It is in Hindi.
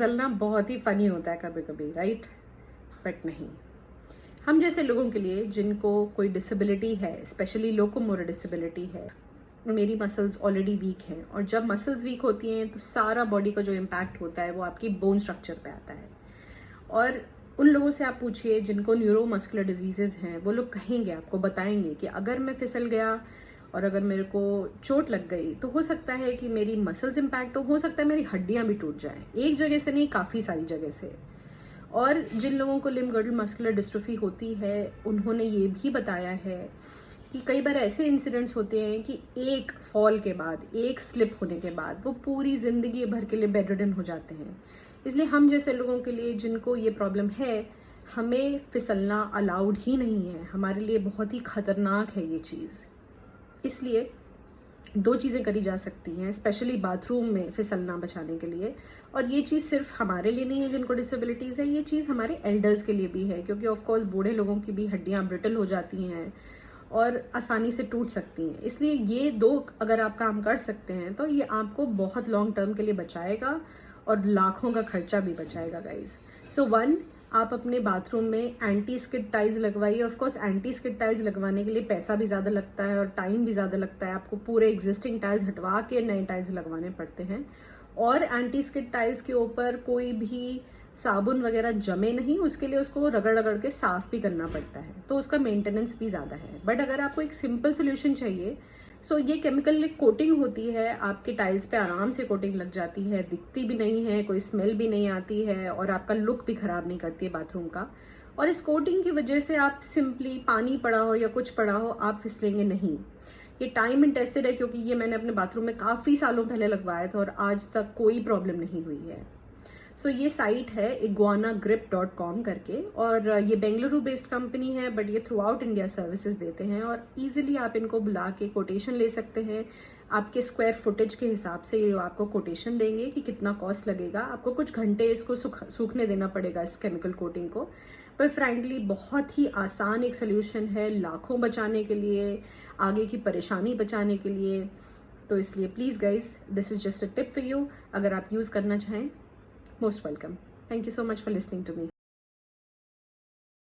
फिसलना बहुत ही फनी होता है कभी कभी, राइट? बट नहीं, हम जैसे लोगों के लिए जिनको कोई डिसेबिलिटी है, स्पेशली लोकोमोटर डिसेबिलिटी है, मेरी मसल्स ऑलरेडी वीक हैं, और जब मसल्स वीक होती हैं तो सारा बॉडी का जो इम्पैक्ट होता है वो आपकी बोन स्ट्रक्चर पे आता है। और उन लोगों से आप पूछिए जिनको न्यूरोमस्कुलर डिजीजेज हैं, वो लोग कहेंगे, आपको बताएंगे कि अगर मैं फिसल गया और अगर मेरे को चोट लग गई तो हो सकता है कि मेरी मसल्स इम्पैक्ट हो सकता है मेरी हड्डियां भी टूट जाएं, एक जगह से नहीं, काफ़ी सारी जगह से। और जिन लोगों को लिम्ब गर्डल मस्कुलर डिस्ट्रोफी होती है, उन्होंने ये भी बताया है कि कई बार ऐसे इंसिडेंट्स होते हैं कि एक फॉल के बाद, एक स्लिप होने के बाद वो पूरी ज़िंदगी भर के लिए बेड रिडन हो जाते हैं। इसलिए हम जैसे लोगों के लिए जिनको ये प्रॉब्लम है, हमें फिसलना अलाउड ही नहीं है, हमारे लिए बहुत ही खतरनाक है ये चीज़। इसलिए 2 चीज़ें करी जा सकती हैं, स्पेशली बाथरूम में फिसलना बचाने के लिए। और ये चीज़ सिर्फ हमारे लिए नहीं है जिनको डिसेबिलिटीज़ है, ये चीज़ हमारे एल्डर्स के लिए भी है, क्योंकि ऑफ कोर्स बूढ़े लोगों की भी हड्डियाँ ब्रिटल हो जाती हैं और आसानी से टूट सकती हैं। इसलिए ये 2 अगर आप काम कर सकते हैं तो ये आपको बहुत लॉन्ग टर्म के लिए बचाएगा और लाखों का खर्चा भी बचाएगा गाइज। सो 1, आप अपने बाथरूम में एंटी स्किड टाइल्स लगवाइए। Of course anti skid tiles लगवाने के लिए पैसा भी ज़्यादा लगता है और टाइम भी ज़्यादा लगता है, आपको पूरे एग्जिस्टिंग टाइल्स हटवा के नए टाइल्स लगवाने पड़ते हैं। और एंटी स्किड टाइल्स के ऊपर कोई भी साबुन वगैरह जमे नहीं, उसके लिए उसको रगड़ रगड़ के साफ़ भी करना पड़ता है, तो उसका मेंटेनेंस भी ज़्यादा है। बट अगर आपको एक सिंपल सोल्यूशन चाहिए, सो ये केमिकल कोटिंग होती है, आपके टाइल्स पे आराम से कोटिंग लग जाती है, दिखती भी नहीं है, कोई स्मेल भी नहीं आती है और आपका लुक भी ख़राब नहीं करती है बाथरूम का। और इस कोटिंग की वजह से आप सिंपली, पानी पड़ा हो या कुछ पड़ा हो, आप फिसलेंगे नहीं। ये टाइम एंड टेस्टेड है, क्योंकि ये मैंने अपने बाथरूम में काफ़ी सालों पहले लगवाया था और आज तक कोई प्रॉब्लम नहीं हुई है। सो ये साइट है iguanagrip.com करके, और ये बेंगलुरु बेस्ड कंपनी है, बट ये थ्रू आउट इंडिया सर्विसेज देते हैं और इजीली आप इनको बुला के कोटेशन ले सकते हैं। आपके स्क्वायर फुटेज के हिसाब से ये आपको कोटेशन देंगे कि कितना कॉस्ट लगेगा। आपको कुछ घंटे इसको सूखने देना पड़ेगा, इस केमिकल कोटिंग को। पर फ्रैंकली बहुत ही आसान एक सोल्यूशन है, लाखों बचाने के लिए, आगे की परेशानी बचाने के लिए। तो इसलिए please guys, this is just a tip for you. अगर आप यूज़ करना चाहें, most welcome. Thank you so much for listening to me.